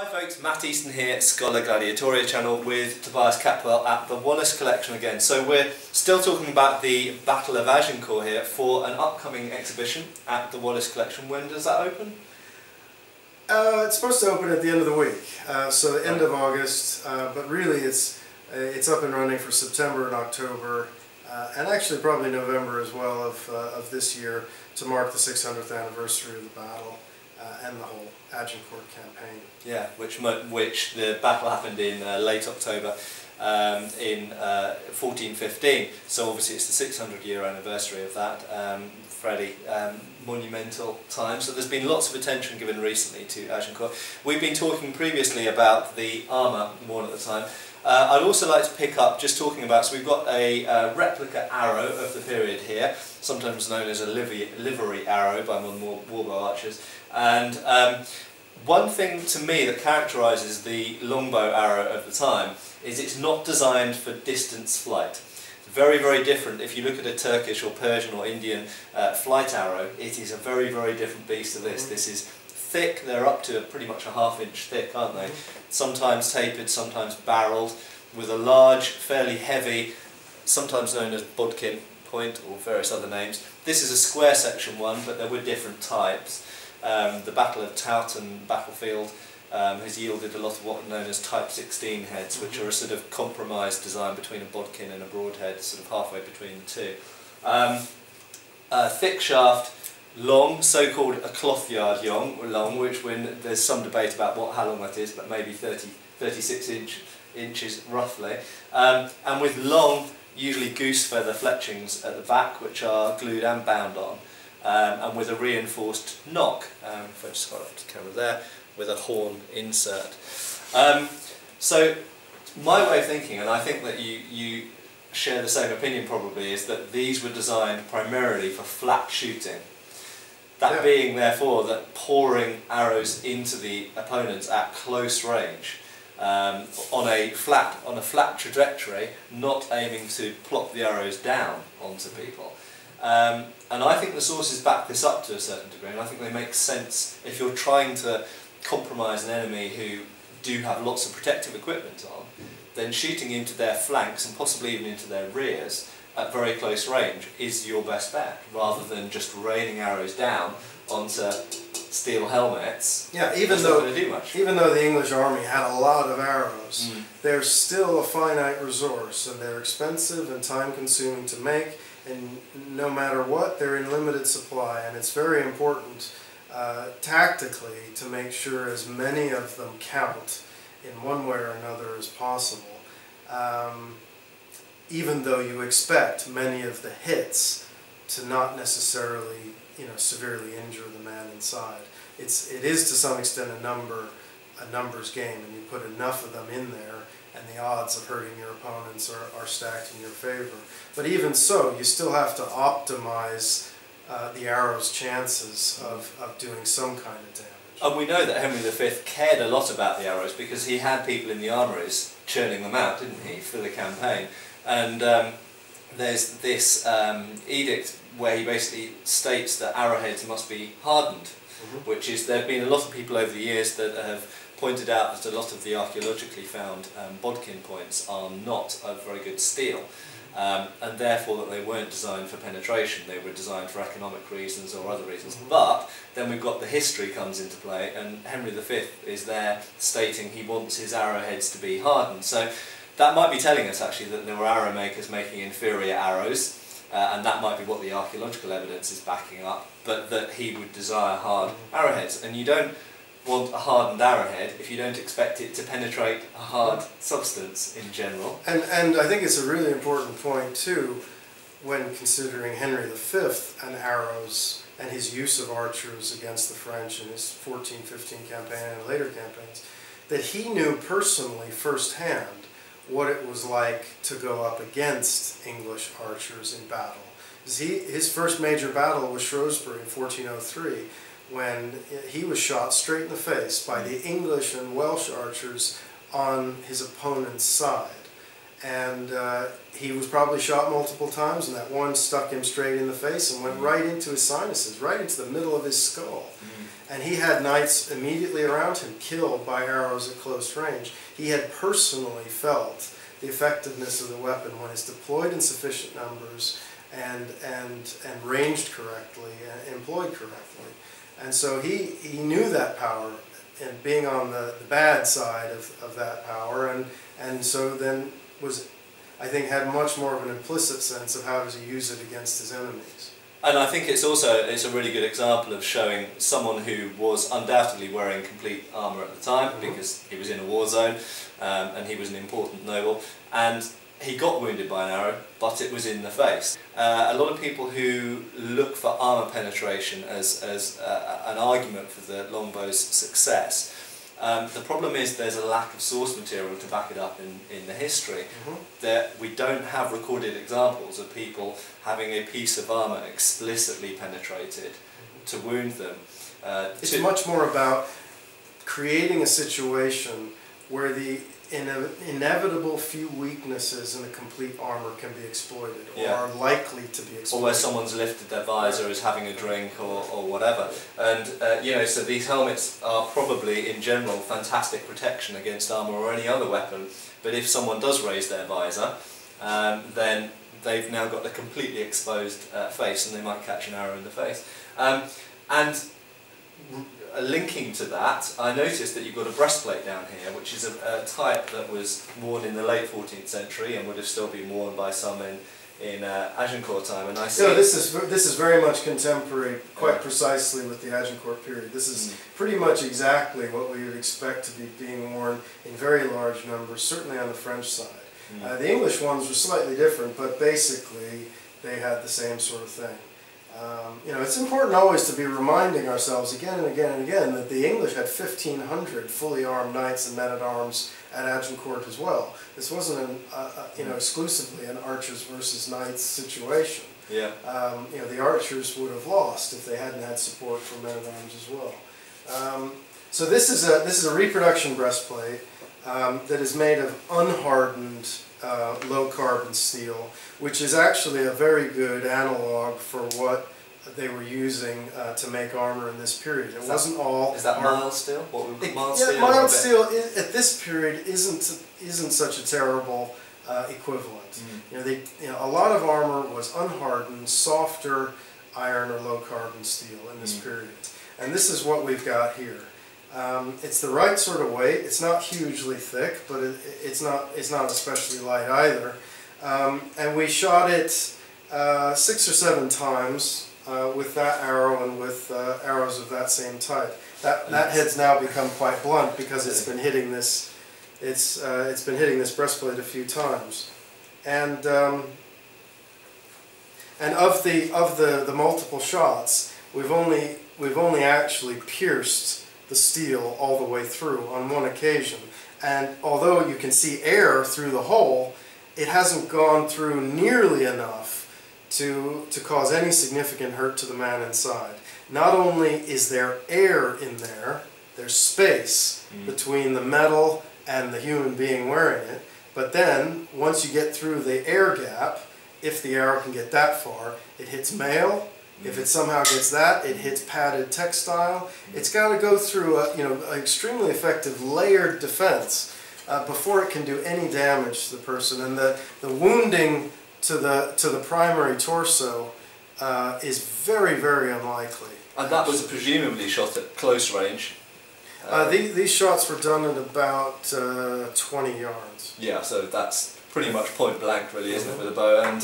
Hi folks, Matt Easton here, Scholar Gladiatoria channel with Tobias Capwell at the Wallace Collection again. So we're still talking about the Battle of Agincourt here for an upcoming exhibition at the Wallace Collection. When does that open? It's supposed to open at the end of the week, so the end of August, but really it's up and running for September and October, and actually probably November as well of this year to mark the 600th anniversary of the battle and the whole Agincourt campaign. Yeah, which the battle happened in late October in 1415, so obviously it's the 600-year anniversary of that. Fairly monumental time, so there's been lots of attention given recently to Agincourt. We've been talking previously about the armour worn at the time. I'd also like to pick up just talking about, so we've got a replica arrow of the period here, sometimes known as a livery arrow by modern warbow archers, and one thing to me that characterises the longbow arrow of the time is it's not designed for distance flight. Very, very different. If you look at a Turkish or Persian or Indian flight arrow, it is a very, very different beast to this. This is thick, they're up to pretty much a half-inch thick, aren't they? Sometimes tapered, sometimes barrelled, with a large, fairly heavy, sometimes known as bodkin point or various other names. This is a square section one, but there were different types. The Battle of Towton battlefield has yielded a lot of what are known as Type 16 heads, which are a sort of compromised design between a bodkin and a broadhead, sort of halfway between the two. Thick shaft, long, so-called a cloth yard long, which there's some debate about how long that is, but maybe 36 inches roughly, and with long, usually goose feather fletchings at the back, which are glued and bound on, and with a reinforced knock, if I just got up to the camera there, with a horn insert. So my way of thinking, and I think that you share the same opinion probably, is that these were designed primarily for flat shooting. That being therefore that pouring arrows into the opponents at close range, on a flat trajectory, not aiming to plop the arrows down onto people. And I think the sources back this up to a certain degree, and I think they make sense if you're trying to compromise an enemy who do have lots of protective equipment on, then shooting into their flanks and possibly even into their rears at very close range is your best bet, rather than just raining arrows down onto steel helmets. Yeah, even though the English army had a lot of arrows, they're still a finite resource, and they're expensive and time-consuming to make, and no matter what, they're in limited supply, and it's very important tactically to make sure as many of them count in one way or another as possible, even though you expect many of the hits to not necessarily, severely injure the man inside. It is to some extent a numbers game, and you put enough of them in there and the odds of hurting your opponents are stacked in your favor. But even so, you still have to optimize the arrow's chances of doing some kind of damage. And we know that Henry V cared a lot about the arrows because he had people in the armouries churning them out, didn't he, for the campaign. And there's this edict where he basically states that arrowheads must be hardened, which is, there have been a lot of people over the years that have pointed out that a lot of the archaeologically found bodkin points are not of very good steel. And therefore that they weren't designed for penetration, they were designed for economic reasons or other reasons. But then we've got the history comes into play, and Henry V is there stating he wants his arrowheads to be hardened. So that might be telling us actually that there were arrow makers making inferior arrows, and that might be what the archaeological evidence is backing up, but that he would desire hard arrowheads. And you don't want a hardened arrowhead if you don't expect it to penetrate a hard substance in general. And I think it's a really important point too, when considering Henry V and arrows and his use of archers against the French in his 1415 campaign and later campaigns, that he knew personally firsthand what it was like to go up against English archers in battle. His first major battle was Shrewsbury in 1403, when he was shot straight in the face by the English and Welsh archers on his opponent's side. And he was probably shot multiple times, and that one stuck him straight in the face and went right into his sinuses, right into the middle of his skull. and he had knights immediately around him killed by arrows at close range. He had personally felt the effectiveness of the weapon when it's deployed in sufficient numbers and ranged correctly and employed correctly. And so he knew that power, and being on the bad side of that power, and so then was, I think, had much more of an implicit sense of how to use it against his enemies. And I think it's a really good example of showing someone who was undoubtedly wearing complete armour at the time, because he was in a war zone, and he was an important noble, and he got wounded by an arrow, but it was in the face. A lot of people who look for armour penetration as an argument for the longbow's success, the problem is there's a lack of source material to back it up in the history. That we don't have recorded examples of people having a piece of armour explicitly penetrated to wound them. It's much more about creating a situation where the inevitable few weaknesses in a complete armour can be exploited, or are likely to be exploited. Or where someone's lifted their visor, is having a drink, or whatever. And so these helmets are probably, in general, fantastic protection against armour or any other weapon. But if someone does raise their visor, then they've now got a completely exposed face, and they might catch an arrow in the face. Linking to that, I noticed that you've got a breastplate down here, which is a type that was worn in the late 14th century and would have still been worn by some in Agincourt time. And I see. Yeah, this is very much contemporary, quite precisely with the Agincourt period. This is pretty much exactly what we would expect to be being worn in very large numbers, certainly on the French side. The English ones were slightly different, but basically they had the same sort of thing. It's important always to be reminding ourselves again and again and again that the English had 1,500 fully armed knights and men-at-arms at Agincourt as well. This wasn't exclusively an archers versus knights situation. Yeah. The archers would have lost if they hadn't had support from men-at-arms as well. So this is a reproduction breastplate that is made of unhardened low-carbon steel, which is actually a very good analog for what they were using to make armor in this period. It wasn't all. Is that mild steel? What we call mild steel? Yeah, mild steel at this period isn't such a terrible equivalent. A lot of armor was unhardened, softer iron or low-carbon steel in this period, and this is what we've got here. It's the right sort of weight. It's not hugely thick, but it's not especially light either. And we shot it 6 or 7 times with that arrow and with arrows of that same type. That head's now become quite blunt because it's been hitting this. It's been hitting this breastplate a few times, and of the multiple shots, we've only actually pierced the steel all the way through on one occasion, and although you can see air through the hole, it hasn't gone through nearly enough to cause any significant hurt to the man inside. Not only is there air in there, there's space between the metal and the human being wearing it, but then once you get through the air gap, if the arrow can get that far, it hits mail. If it somehow gets that, it hits padded textile. It's got to go through an extremely effective layered defense before it can do any damage to the person. And the wounding to the primary torso is very, very unlikely. And that was presumably shot at close range. These shots were done at about 20 yards. Yeah, so that's pretty much point blank, really, isn't it, with a bow? And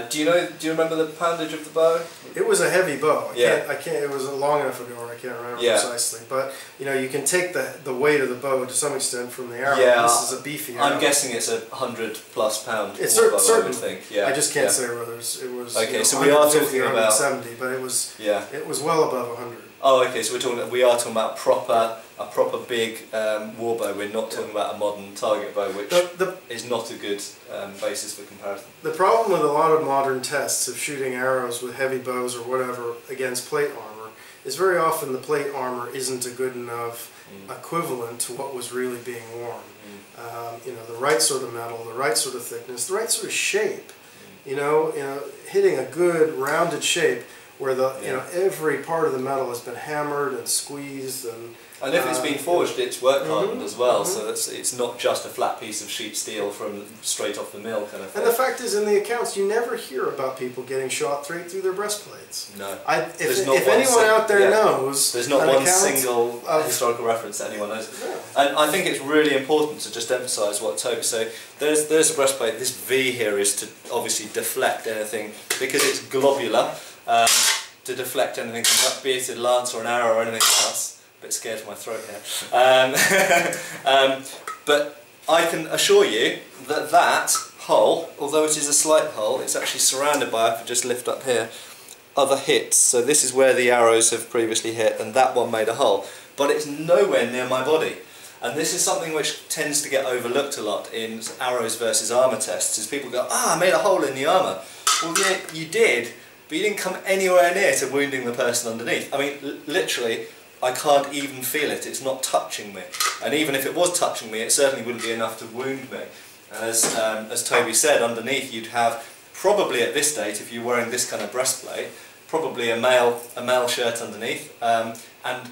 do you remember the poundage of the bow? It was a heavy bow. Yeah. I can't. It was long enough ago, I can't remember precisely. But you can take the weight of the bow to some extent from the arrow. Yeah, this is a beefy arrow. I'm guessing it's a 100+ pound. It's bow, certain. I would think. Yeah. I just can't say whether it was. Okay, so we are talking about 170, but it was. Yeah. It was well above 100. Oh, okay. So we are talking about a proper big war bow. We're not talking about a modern target bow, which is not a good basis for comparison. The problem with a lot of modern tests of shooting arrows with heavy bows or whatever against plate armor is very often the plate armor isn't a good enough equivalent to what was really being worn. The right sort of metal, the right sort of thickness, the right sort of shape. Hitting a good rounded shape where the every part of the metal has been hammered and squeezed and if it's been forged, it's work hardened as well, so it's not just a flat piece of sheet steel from straight off the mill kind of thing. And the fact is, in the accounts, you never hear about people getting shot straight through their breastplates. No. If anyone out there knows, there's not one single historical reference that anyone knows. Yeah. And I think it's really important to just emphasise what Toby said. There's a breastplate. This V here is to obviously deflect anything, because it's globular, to deflect anything from that, be it a lance or an arrow or anything else. A bit scared for my throat here. But I can assure you that that hole, although it is a slight hole, it's actually surrounded by, if I just lift up here, other hits. So this is where the arrows have previously hit, and that one made a hole. But it's nowhere near my body. And this is something which tends to get overlooked a lot in arrows versus armour tests, is people go, I made a hole in the armour. Well, yeah, you did, but you didn't come anywhere near to wounding the person underneath. I mean, literally, I can't even feel it, it's not touching me. And even if it was touching me, it certainly wouldn't be enough to wound me. As Toby said, underneath you'd have, probably at this date, if you're wearing this kind of breastplate, probably a male shirt underneath, and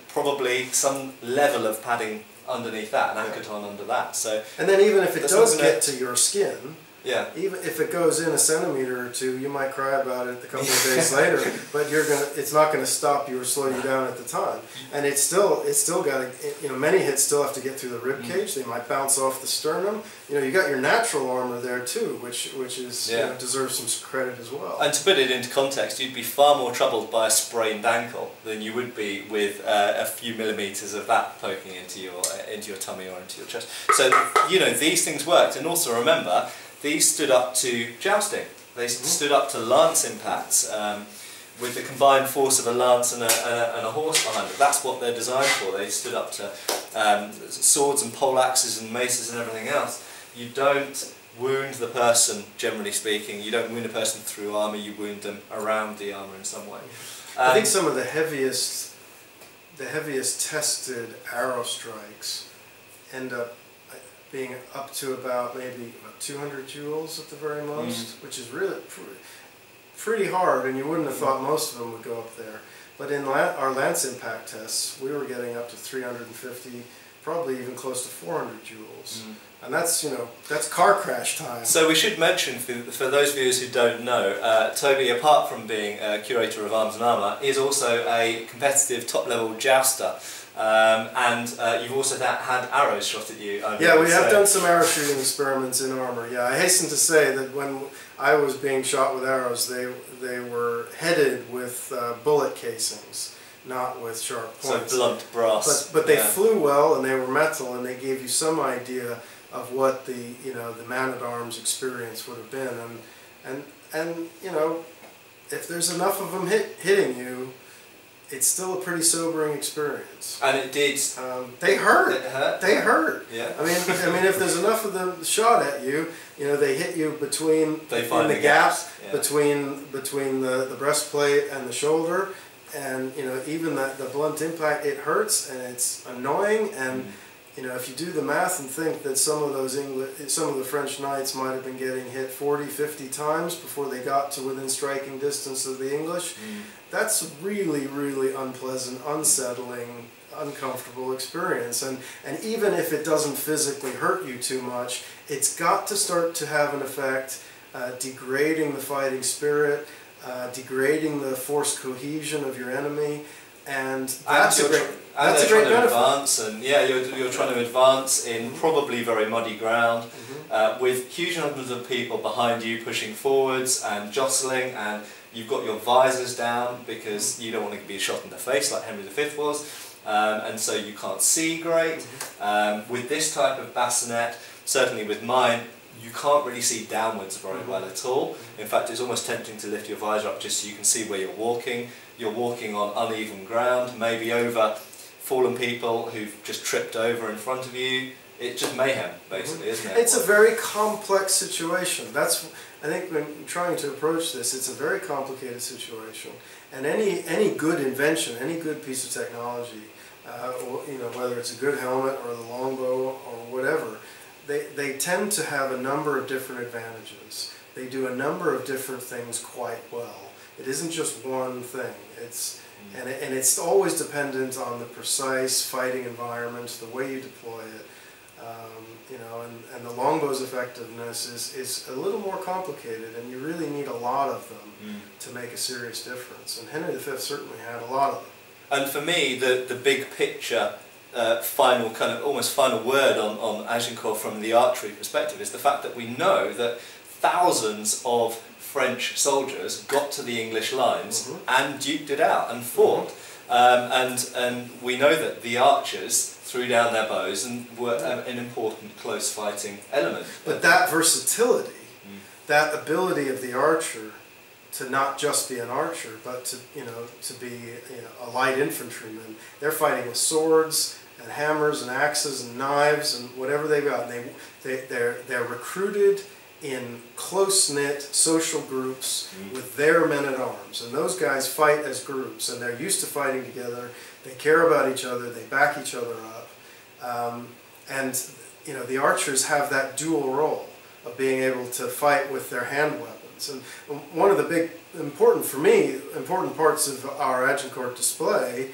probably some level of padding underneath that, an anchoton under that. So, and then even if it does get to your skin, yeah, even if it goes in a centimetre or two, you might cry about it a couple of days later, but it's not going to stop you or slow you down at the time. And it's still got to, many hits still have to get through the rib cage. They might bounce off the sternum. You got your natural armour there too, which is deserves some credit as well. And to put it into context, you'd be far more troubled by a sprained ankle than you would be with a few millimetres of that poking into your tummy or into your chest. So these things worked, and also remember, these stood up to jousting. They stood up to lance impacts with the combined force of a lance and a horse behind it. That's what they're designed for. They stood up to swords and poleaxes and maces and everything else. You don't wound the person, generally speaking. You don't wound a person through armour, you wound them around the armour in some way. I think some of the heaviest tested arrow strikes end up being up to about maybe 200 joules at the very most, which is really pretty hard, and you wouldn't have thought most of them would go up there. But in our lance impact tests, we were getting up to 350, probably even close to 400 joules. And that's car crash time. So we should mention, for those viewers who don't know, Toby, apart from being a curator of arms and armour, is also a competitive top-level jouster. And you've also had arrows shot at you. Yeah, we have done some arrow shooting experiments in armour. Yeah, I hasten to say that when I was being shot with arrows, they were headed with bullet casings, not with sharp points. So blunt brass. But they flew well, and they were metal, and they gave you some idea of what the man-at-arms experience would have been. And if there's enough of them hitting you, it's still a pretty sobering experience. And it did. They hurt. It hurt. They hurt. Yeah. I mean, if there's enough of them shot at you, they hit you between the gap between the breastplate and the shoulder, and even the blunt impact, it hurts and it's annoying. And if you do the math and think that some of the French knights might have been getting hit 40, 50 times before they got to within striking distance of the English, that's really, really unpleasant, unsettling, uncomfortable experience. And even if it doesn't physically hurt you too much, it's got to start to have an effect, degrading the fighting spirit, degrading the force cohesion of your enemy. And that's a great benefit. You're trying to advance in probably very muddy ground, with huge numbers of people behind you pushing forwards and jostling, and you've got your visors down because you don't want to be shot in the face like Henry V was, and so you can't see great. With this type of bassinet, certainly with mine, you can't really see downwards very well at all. In fact, it's almost tempting to lift your visor up just so you can see where you're walking. You're walking on uneven ground, maybe over fallen people who've just tripped over in front of you. It's just mayhem, basically, isn't it? It's a very complex situation. I think when trying to approach this, it's a very complicated situation. And any good invention, any good piece of technology, whether it's a good helmet or the longbow or whatever, they tend to have a number of different advantages. They do a number of different things quite well. It isn't just one thing. And it's always dependent on the precise fighting environment, the way you deploy it. You know, and the longbow's effectiveness is a little more complicated, and you really need a lot of them to make a serious difference. And Henry V certainly had a lot of them. And for me, the big picture, final kind of almost final word on Agincourt from the archery perspective is the fact that we know that thousands of French soldiers got to the English lines and duked it out and fought. And we know that the archers threw down their bows and were an important close fighting element. But that versatility, that ability of the archer to not just be an archer, but to be a light infantryman. They're fighting with swords and hammers and axes and knives and whatever they've got. And they're recruited in close-knit social groups with their men-at-arms. And those guys fight as groups, and they're used to fighting together. They care about each other. They back each other up. And the archers have that dual role of being able to fight with their hand weapons. And one of the big, important parts of our Agincourt display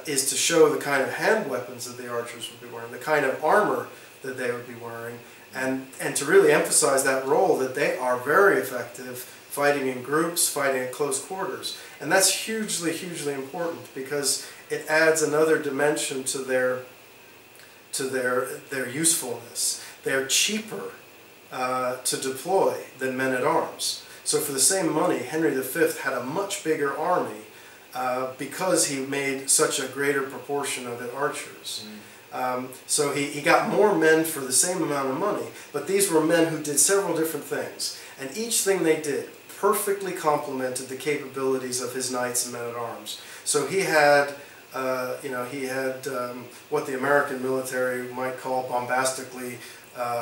is to show the kind of hand weapons that the archers would be wearing, the kind of armor that they would be wearing, and to really emphasize that role that they are very effective fighting in groups, fighting at close quarters. And that's hugely, hugely important because it adds another dimension to their usefulness. They're cheaper to deploy than men-at-arms. So for the same money, Henry V had a much bigger army because he made such a greater proportion of it archers. So he got more men for the same amount of money, but these were men who did several different things. And each thing they did perfectly complemented the capabilities of his knights and men-at-arms. So he had what the American military might call bombastically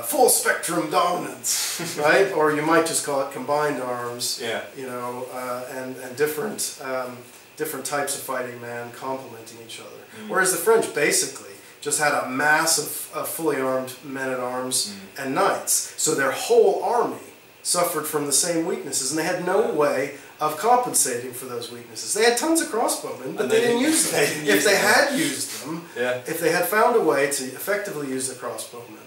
full spectrum dominance, right? Or you might just call it combined arms. Yeah. And different types of fighting men complementing each other. Whereas the French basically just had a mass of fully armed men-at-arms and knights. So their whole army suffered from the same weaknesses, and they had no way of compensating for those weaknesses. They had tons of crossbowmen, but they didn't use them. If they had used them, if they had found a way to effectively use the crossbowmen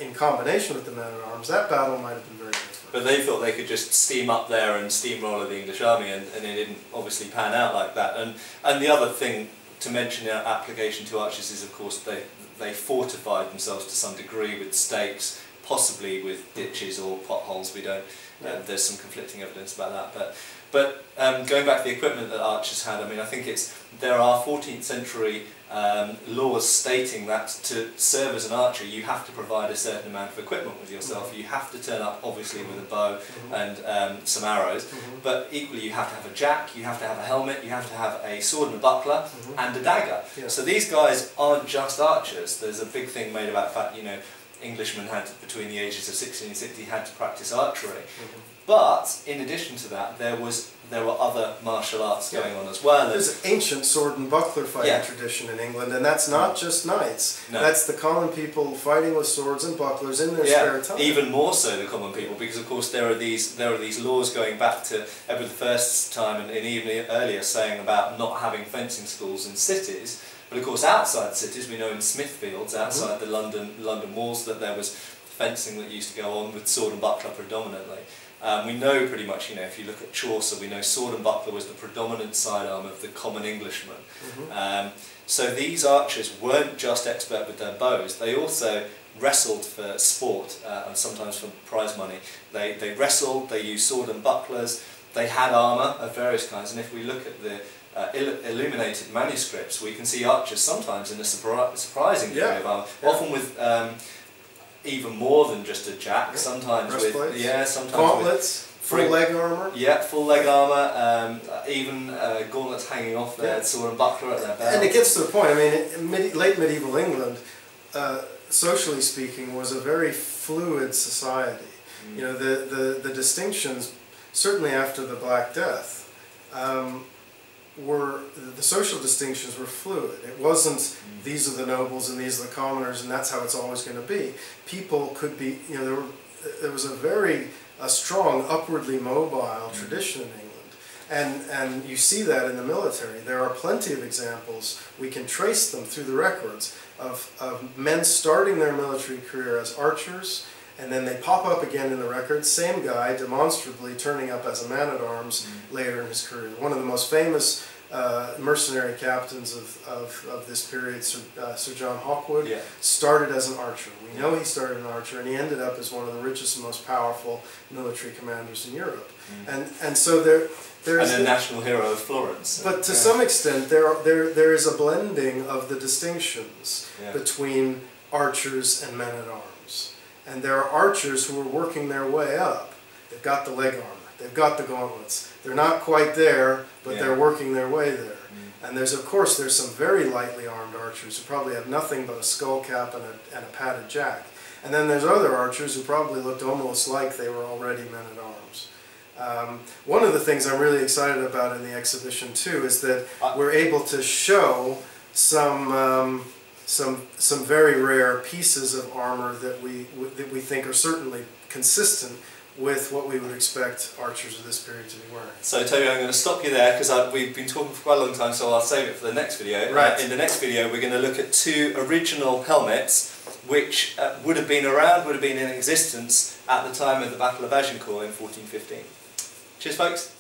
in combination with the men-at-arms, that battle might have been very different. But they thought they could just steam up there and steamroller the English army, and it didn't obviously pan out like that. And the other thing to mention in application to archers is, of course, they fortified themselves to some degree with stakes, possibly with ditches or potholes. We don't. There's some conflicting evidence about that. But going back to the equipment that archers had, I mean, I think there are 14th century laws stating that to serve as an archer, you have to provide a certain amount of equipment with yourself. You have to turn up, obviously, with a bow and some arrows, but equally you have to have a jack, you have to have a helmet, you have to have a sword and a buckler, and a dagger. So these guys aren't just archers. There's a big thing made about the fact, Englishmen had, between the ages of 16 and 60, had to practice archery. But in addition to that, there were other martial arts going on as well. There's an ancient sword and buckler fighting tradition in England, and that's not just knights. No. That's the common people fighting with swords and bucklers in their spare time. Even more so the common people, because of course there are these laws going back to Edward I's time and even earlier, saying about not having fencing schools in cities. But of course outside cities, we know in Smithfields, outside the London walls, that there was fencing that used to go on with sword and buckler predominantly. We know pretty much, if you look at Chaucer, we know sword and buckler was the predominant sidearm of the common Englishman. So these archers weren't just expert with their bows, they also wrestled for sport and sometimes for prize money. They wrestled, they used sword and bucklers, they had armour of various kinds, and if we look at the illuminated manuscripts, we can see archers sometimes in a surprising degree of armour, often with even more than just a jack, sometimes with sometimes gauntlets, full leg armour. Yeah, full leg armour, even gauntlets hanging off their sword and buckler at their belt. And it gets to the point, I mean, late medieval England, socially speaking, was a very fluid society. The distinctions, certainly after the Black Death, the social distinctions were fluid. It wasn't these are the nobles and these are the commoners and that's how it's always going to be. People could be, there was a very strong upwardly mobile tradition in England. And you see that in the military. There are plenty of examples, we can trace them through the records, of men starting their military career as archers, and then they pop up again in the records, same guy demonstrably turning up as a man-at-arms later in his career. One of the most famous mercenary captains of this period, Sir John Hawkwood, started as an archer. We know he started an archer, and he ended up as one of the richest and most powerful military commanders in Europe. And so there is a national hero of Florence. But to some extent, there is a blending of the distinctions between archers and men-at-arms. And there are archers who are working their way up. They've got the leg armor, they've got the gauntlets. They're not quite there, but they're working their way there. And there's some very lightly armed archers who probably have nothing but a skull cap and a padded jack. And then there's other archers who probably looked almost like they were already men-at-arms. One of the things I'm really excited about in the exhibition too is that we're able to show some very rare pieces of armor that we think are certainly consistent with what we would expect archers of this period to be wearing. So Toby, I'm going to stop you there because we've been talking for quite a long time, so I'll save it for the next video. Right. In the next video we're going to look at two original helmets which would have been in existence at the time of the Battle of Agincourt in 1415. Cheers folks!